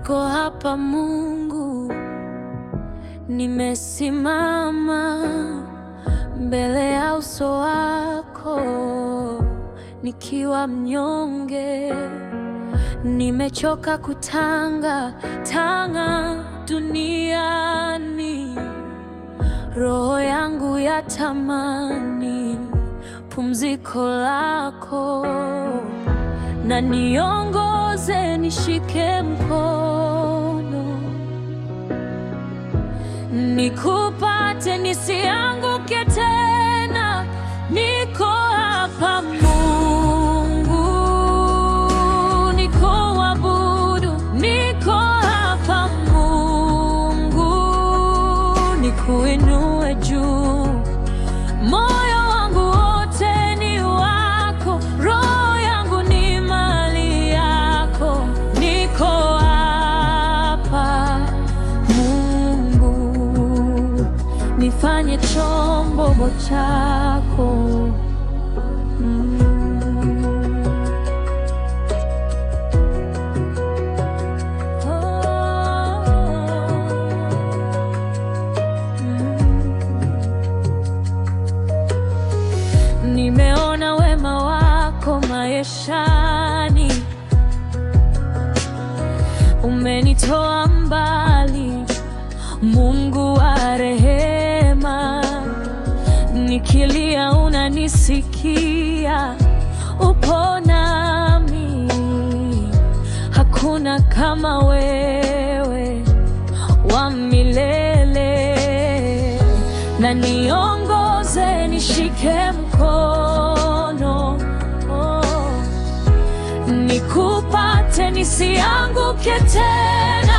Niko hapa Mungu, nimesimama mbele ya uso wako nikiwa mnyonge. Nimechoka kutanga duniani, roho yangu yatamani pumziko lako, na niongoze, nishike mkono, nikupate, nisianguke tena. Niko hapa Mungu, nikuabudu. Niko hapa Mungu, nikuinue juu. Moyo wangu wote ni wako, roho yangu ni mali yako. Niko hapa Mungu, nifanye chombo chako. Nimeona wema wako maishani, umenitoa mbali, Mungu wa rehema. Nikilia unanisikia, upo nami. Hakuna kama wewe, wa milele. Na niongoze, nishike mkono, nikupate, nisianguke tena.